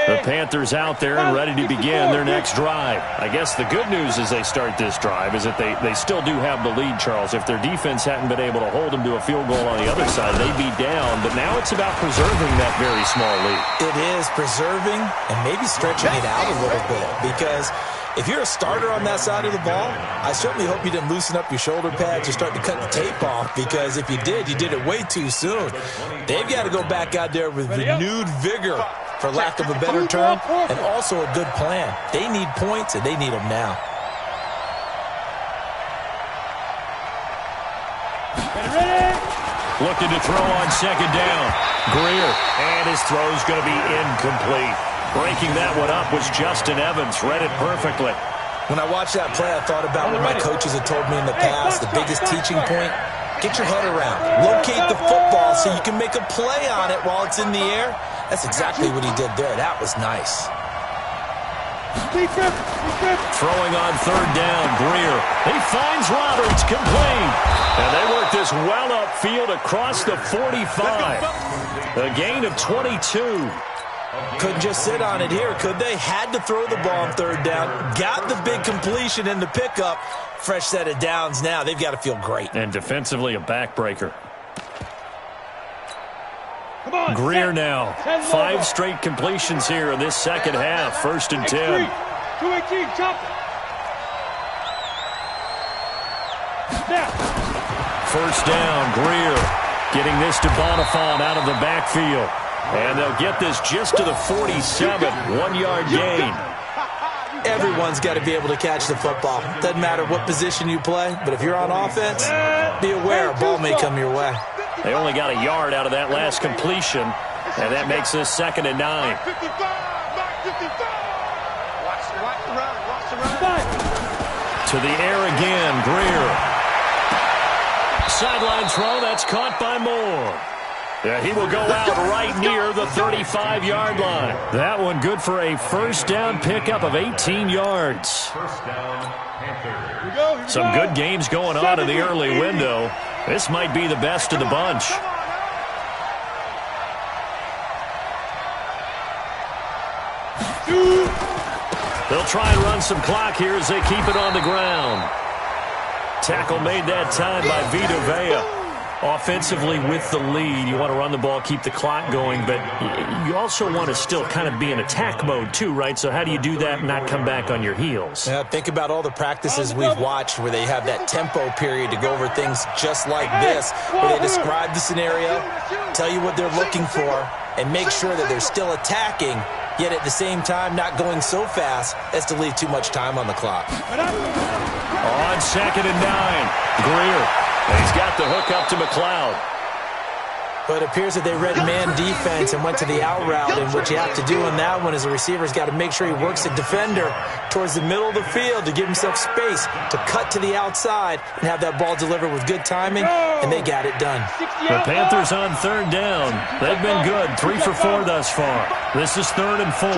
Speaker 1: The Panthers out there and ready to begin their next drive. I guess the good news as they start this drive is that they still do have the lead, Charles. If their defense hadn't been able to hold them to a field goal on the other side, they'd be down. But now it's about preserving that very small lead.
Speaker 2: It is preserving and maybe stretching it out a little bit, because if you're a starter on that side of the ball, I certainly hope you didn't loosen up your shoulder pads or start to cut the tape off, because if you did, you did it way too soon. They've got to go back out there with renewed vigor, for lack of a better term, and also a good plan. They need points, and they need them now.
Speaker 1: Looking to throw on second down. Greer, and his throw's going to be incomplete. Breaking that one up was Justin Evans. Read it perfectly.
Speaker 2: When I watched that play, I thought about what my coaches had told me in the past. The biggest teaching point, get your head around. Locate the football so you can make a play on it while it's in the air. That's exactly what he did there. That was nice.
Speaker 1: Throwing on third down, Greer. He finds Roberts, complete. And they work this well upfield across the 45. A gain of 22.
Speaker 2: Couldn't just sit on it here, could they? Had to throw the ball on third down. Got the big completion in the pickup. Fresh set of downs now. They've got to feel great.
Speaker 1: And defensively, a backbreaker. Greer now. 5 straight completions here in this second half. 1st and 10.
Speaker 6: 2-18, chop it.
Speaker 1: First down, Greer. Getting this to Bonifant out of the backfield. And they'll get this just to the 47. 1-yard gain.
Speaker 2: Everyone's got to be able to catch the football. Doesn't matter what position you play, but if you're on offense, be aware a ball may come your way.
Speaker 1: They only got a yard out of that last completion, and that makes this 2nd and 9.
Speaker 4: Watch the run. Watch the run.
Speaker 1: To the air again, Greer. Sideline throw, that's caught by Moore. Yeah, he will go out right near the 35-yard line. That one good for a first down pickup of 18 yards.
Speaker 5: First down, Panthers.
Speaker 6: Here we go.
Speaker 1: Some good games going on in the early window. This might be the best of the bunch. They'll try and run some clock here as they keep it on the ground. Tackle made that time by Vita Vea. Offensively with the lead, you want to run the ball, keep the clock going, but you also want to still kind of be in attack mode too, right? So how do you do that and not come back on your heels?
Speaker 2: Yeah, think about all the practices we've watched where they have that tempo period to go over things just like this, where they describe the scenario, tell you what they're looking for, and make sure that they're still attacking, yet at the same time not going so fast as to leave too much time on the clock.
Speaker 1: On 2nd and 9, Greer. He's got the hook up to McLeod.
Speaker 2: But it appears that they read man defense and went to the out route, and what you have to do in that one is the receiver's got to make sure he works the defender towards the middle of the field to give himself space to cut to the outside and have that ball delivered with good timing, and they got it done.
Speaker 1: The Panthers on 3rd down. They've been good, 3 for 4 thus far. This is 3rd and 4.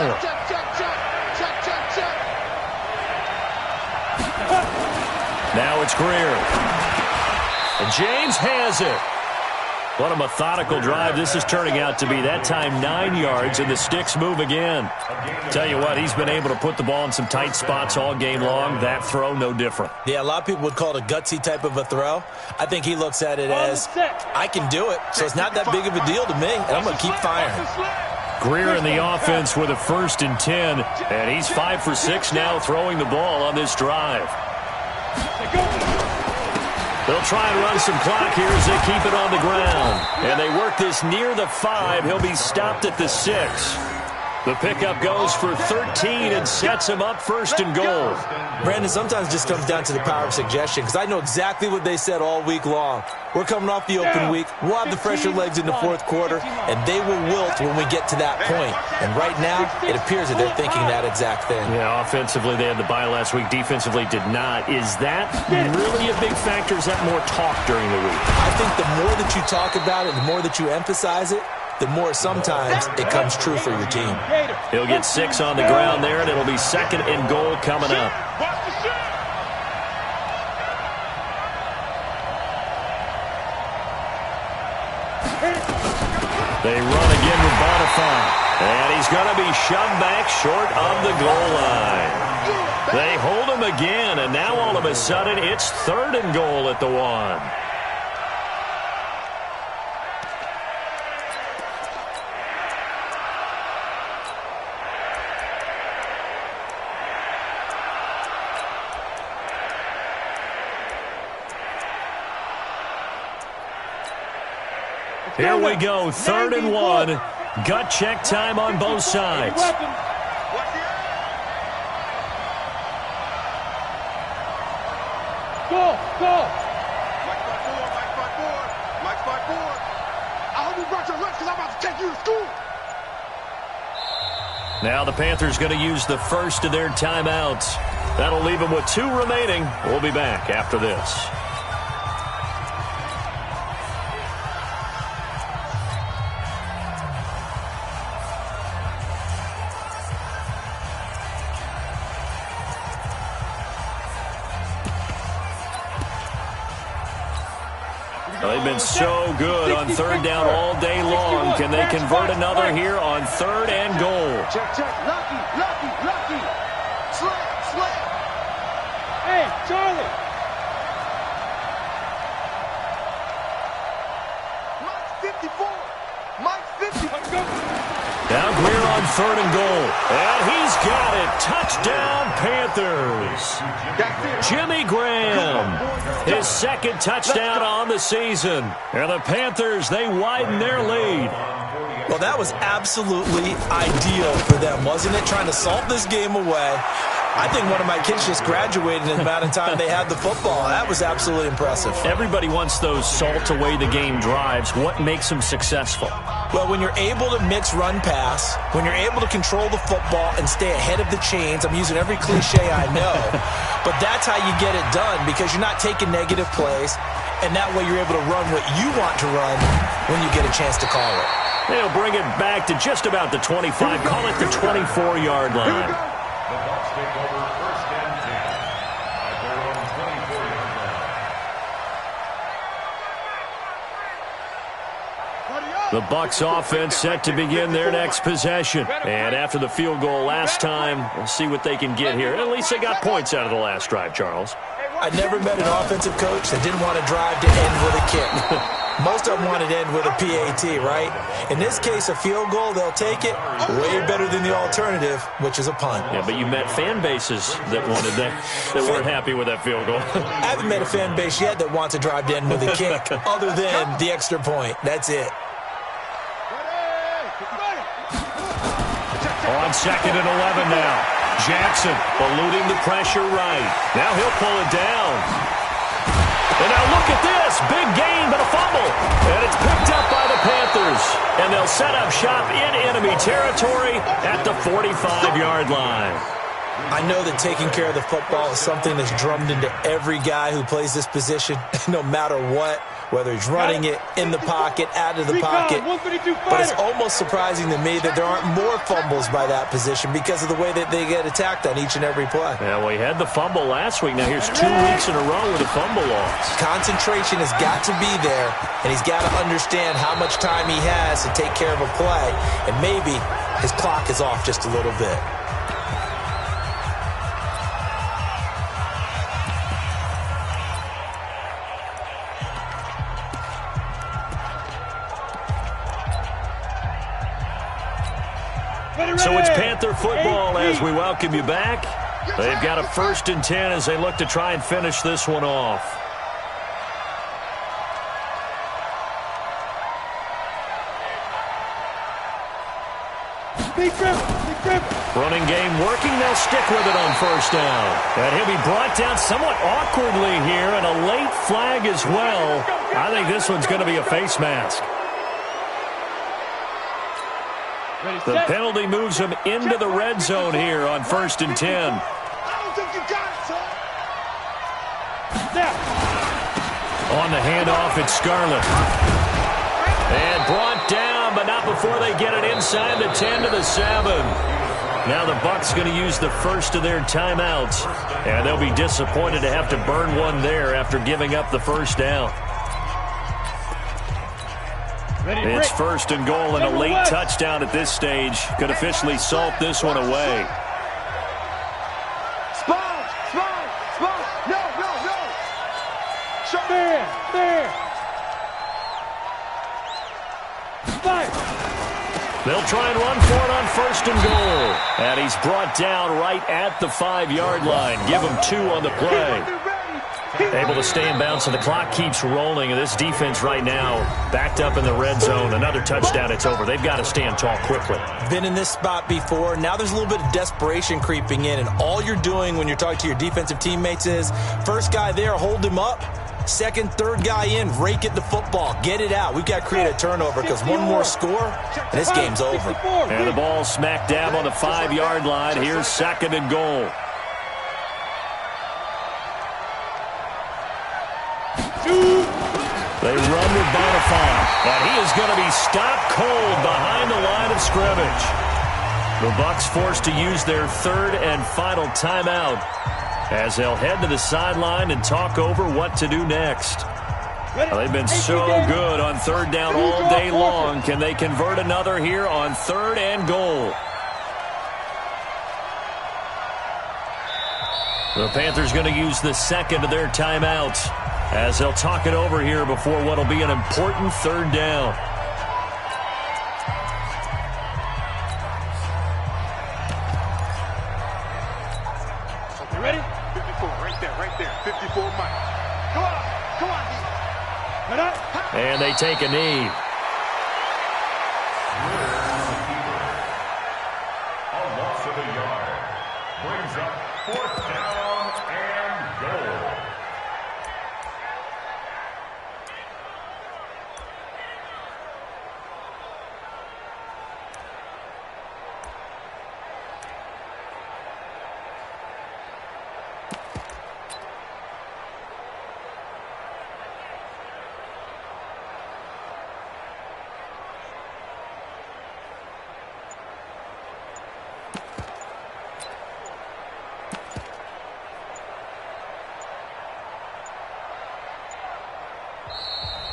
Speaker 1: Now it's Greer. And James has it. What a methodical drive this is turning out to be. That time 9 yards, and the sticks move again. Tell you what, he's been able to put the ball in some tight spots all game long. That throw, no different.
Speaker 2: Yeah, a lot of people would call it a gutsy type of a throw. I think he looks at it as, I can do it, so it's not that big of a deal to me, and I'm going to keep firing.
Speaker 1: Greer in the offense with a 1st and 10, and he's 5 for 6 now throwing the ball on this drive. They'll try and run some clock here as they keep it on the ground. And they work this near the 5. He'll be stopped at the 6. The pickup goes for 13 and sets him up 1st and goal.
Speaker 2: Brandon, sometimes it just comes down to the power of suggestion, because I know exactly what they said all week long. We're coming off the open week. We'll have the fresher legs in the 4th quarter, and they will wilt when we get to that point. And right now, it appears that they're thinking that exact thing.
Speaker 1: Yeah, offensively, they had the bye last week. Defensively, did not. Is that really a big factor? Is that more talk during the week?
Speaker 2: I think the more that you talk about it, the more that you emphasize it, the more sometimes it comes true for your team.
Speaker 1: He'll get 6 on the ground there, and it'll be 2nd and goal coming up. They run again with Bonifant, and he's going to be shoved back short of the goal line. They hold him again, and now all of a sudden it's 3rd and goal at the 1. Here we go, 3rd and 1. Gut check time on both sides.
Speaker 6: Go!
Speaker 4: Mike 5-4. I hope you brought your lunch because I'm about to take you to school.
Speaker 1: Now the Panthers going to use the first of their timeouts. That'll leave them with 2 remaining. We'll be back after this. They've been so good on 3rd down all day long. Can they convert another here on 3rd and goal?
Speaker 4: Check. Lucky. Slam.
Speaker 6: Hey, Charlie.
Speaker 4: Mike's 54.
Speaker 1: Now Greer on 3rd and goal. And he's got it. Touchdown, Panthers. Jimmy Graham. His 2nd touchdown on the season. And the Panthers, they widen their lead.
Speaker 2: Well, that was absolutely ideal for them, wasn't it? Trying to salt this game away. I think one of my kids just graduated in the amount of time they had the football. That was absolutely impressive.
Speaker 1: Everybody wants those salt-away-the-game drives. What makes them successful?
Speaker 2: Well, when you're able to mix run-pass, when you're able to control the football and stay ahead of the chains, I'm using every cliche I know, but that's how you get it done because you're not taking negative plays, and that way you're able to run what you want to run when you get a chance to call it.
Speaker 1: They'll bring it back to just about the 25, call it the 24-yard line.
Speaker 5: The Bucs take over first and 10 at their own 24-yard line.
Speaker 1: The Bucs offense set to begin their next possession. And after the field goal last time, we'll see what they can get here. At least they got points out of the last drive, Charles.
Speaker 2: I never met an offensive coach that didn't want to drive to end with a kick. Most of them want to end with a PAT, right? In this case, a field goal, they'll take it way better than the alternative, which is a punt.
Speaker 1: Yeah, but you met fan bases that wanted that weren't happy with that field goal.
Speaker 2: I haven't met a fan base yet that wants to drive to end with a kick other than the extra point. That's it.
Speaker 1: On 2nd and 11 now. Jackson eluding the pressure right. Now he'll pull it down. And now look at this. Big gain, but a fumble. And it's picked up by the Panthers. And they'll set up shop in enemy territory at the 45-yard line.
Speaker 2: I know that taking care of the football is something that's drummed into every guy who plays this position, no matter what, whether he's running it, in the pocket, out of the pocket. But it's almost surprising to me that there aren't more fumbles by that position because of the way that they get attacked on each and every play.
Speaker 1: Yeah, well, he had the fumble last week. Now here's 2 weeks in a row with a fumble loss.
Speaker 2: Concentration has got to be there, and he's got to understand how much time he has to take care of a play, and maybe his clock is off just a little bit.
Speaker 1: So it's Panther football as we welcome you back. They've got a 1st and 10 as they look to try and finish this one off. Running game working. They'll stick with it on 1st down. And he'll be brought down somewhat awkwardly here, and a late flag as well. I think this one's going to be a face mask. The penalty moves him into the red zone here on 1st and 10.
Speaker 4: I don't think you got it, son.
Speaker 1: On the handoff, it's Scarlett. And brought down, but not before they get it inside the 10 to the 7. Now the Bucs going to use the first of their timeouts. And they'll be disappointed to have to burn one there after giving up the 1st down. It's 1st and goal, and a late touchdown at this stage could officially salt this one away.
Speaker 4: Spawn! No!
Speaker 6: There! Fire!
Speaker 1: They'll try and run for it on 1st and goal. And he's brought down right at the 5-yard line. Give him 2 on the play. Able to stay in bounds, so the clock keeps rolling. And this defense right now backed up in the red zone. Another touchdown, it's over. They've got to stand tall quickly.
Speaker 2: Been in this spot before. Now there's a little bit of desperation creeping in. And all you're doing when you're talking to your defensive teammates is, first guy there, hold him up. Second, third guy in, rake at the football. Get it out. We've got to create a turnover because one more score, and this game's over.
Speaker 1: And the ball smack dab on the 5-yard line. Here's 2nd and goal. They run with Bonifant, and he is going to be stopped cold behind the line of scrimmage. The Bucs forced to use their 3rd and final timeout as they'll head to the sideline and talk over what to do next. They've been so good on 3rd down all day long. Can they convert another here on 3rd and goal? The Panthers going to use the 2nd of their timeouts as they'll talk it over here before what will be an important 3rd down.
Speaker 4: You ready? 54, right there. 54 Mike. Come on.
Speaker 1: And they take a knee.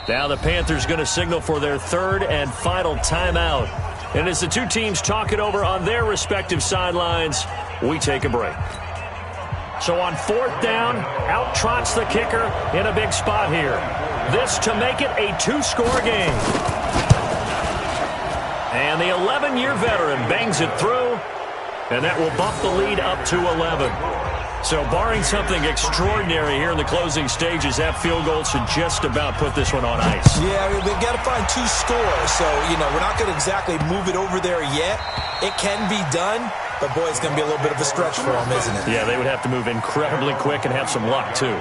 Speaker 1: Now the Panthers going to signal for their third and final timeout. And as the two teams talk it over on their respective sidelines, we take a break. So on fourth down, out trots the kicker in a big spot here. This to make it a two-score game. And the 11-year veteran bangs it through, and that will bump the lead up to 11. So barring something extraordinary here in the closing stages, that field goal should just about put this one on ice.
Speaker 2: Yeah, they've got to find two scores. So, we're not going to exactly move it over there yet. It can be done, but, boy, it's going to be a little bit of a stretch for them, isn't it?
Speaker 1: Yeah, they would have to move incredibly quick and have some luck, too.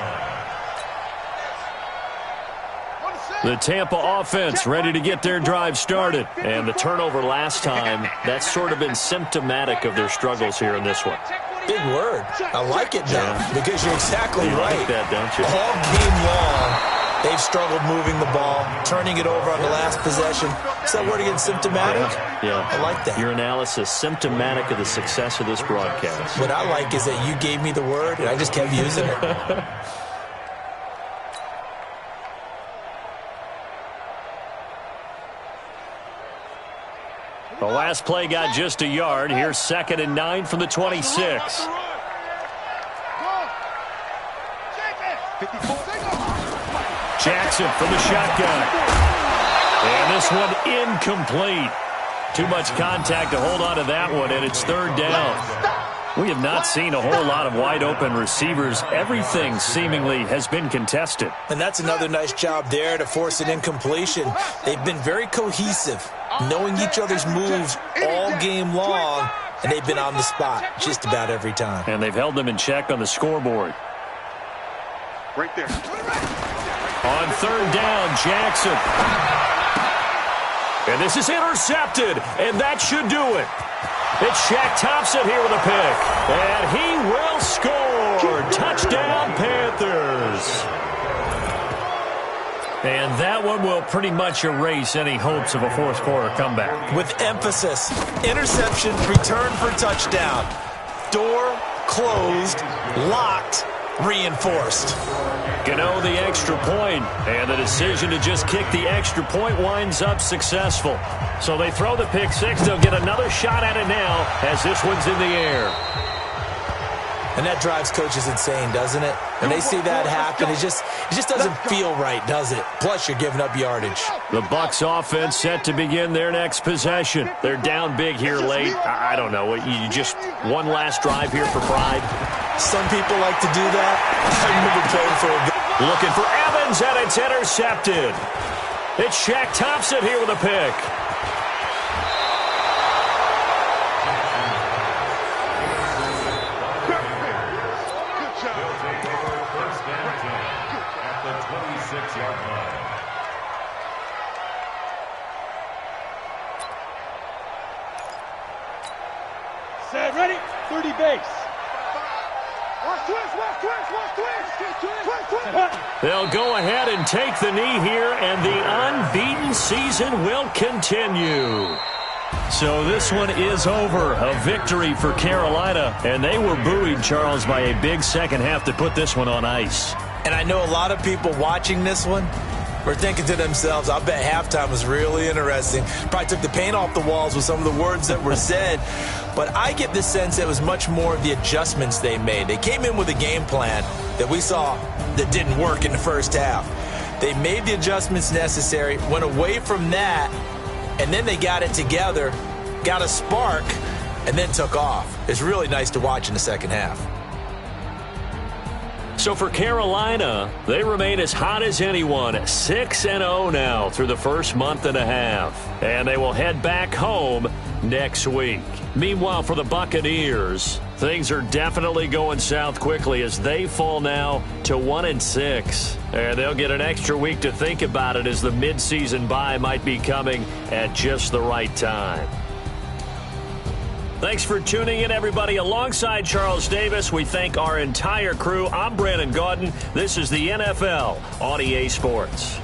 Speaker 1: The Tampa offense ready to get their drive started. And the turnover last time, that's sort of been symptomatic of their struggles here in this one.
Speaker 2: Big word. I like it now, because you're exactly right.
Speaker 1: You like that, don't you?
Speaker 2: All game long, they've struggled moving the ball, turning it over on the last possession. Is that word again, symptomatic?
Speaker 1: Yeah.
Speaker 2: I like that.
Speaker 1: Your analysis, symptomatic of the success of this broadcast.
Speaker 2: What I like is that you gave me the word, and I just kept using it.
Speaker 1: The last play got just a yard. Here's 2nd and 9 from the 26. Jackson from the shotgun. And this one incomplete. Too much contact to hold on to that one, and it's 3rd down. We have not seen a whole lot of wide-open receivers. Everything seemingly has been contested.
Speaker 2: And that's another nice job there to force an incompletion. They've been very cohesive, knowing each other's moves all game long, and they've been on the spot just about every time.
Speaker 1: And they've held them in check on the scoreboard.
Speaker 4: Right there.
Speaker 1: On 3rd down, Jackson. And this is intercepted, and that should do it. It's Shaq Thompson here with a pick. And he will score. Touchdown, Panthers. And that one will pretty much erase any hopes of a fourth-quarter comeback.
Speaker 2: With emphasis, interception, return for touchdown. Door closed, locked, reinforced.
Speaker 1: Gano the extra point, and the decision to just kick the extra point winds up successful. So they throw the pick six. They'll get another shot at it now as this one's in the air.
Speaker 2: And that drives coaches insane, doesn't it? When they see that happen, it just doesn't feel right, does it? Plus, you're giving up yardage.
Speaker 1: The Bucs offense set to begin their next possession. They're down big here late. I don't know. You just one last drive here for pride.
Speaker 2: Some people like to do that. I remember playing for a good...
Speaker 1: Looking for Evans, and it's intercepted. It's Shaq Thompson here with a pick.
Speaker 6: Set, ready, 30 base.
Speaker 1: They'll go ahead and take the knee here, and the unbeaten season will continue. So this one is over. A victory for Carolina, and they were buoyed, Charles, by a big second half to put this one on ice.
Speaker 2: And I know a lot of people watching this one were thinking to themselves, I bet halftime was really interesting. Probably took the paint off the walls with some of the words that were said. But I get the sense it was much more of the adjustments they made. They came in with a game plan that we saw that didn't work in the first half. They made the adjustments necessary, went away from that, and then they got it together, got a spark, and then took off. It's really nice to watch in the second half.
Speaker 1: So for Carolina, they remain as hot as anyone, 6-0 now through the first month and a half. And they will head back home next week. Meanwhile, for the Buccaneers, things are definitely going south quickly as they fall now to 1-6. And they'll get an extra week to think about it as the midseason bye might be coming at just the right time. Thanks for tuning in, everybody. Alongside Charles Davis, we thank our entire crew. I'm Brandon Gaudin. This is the NFL on EA Sports.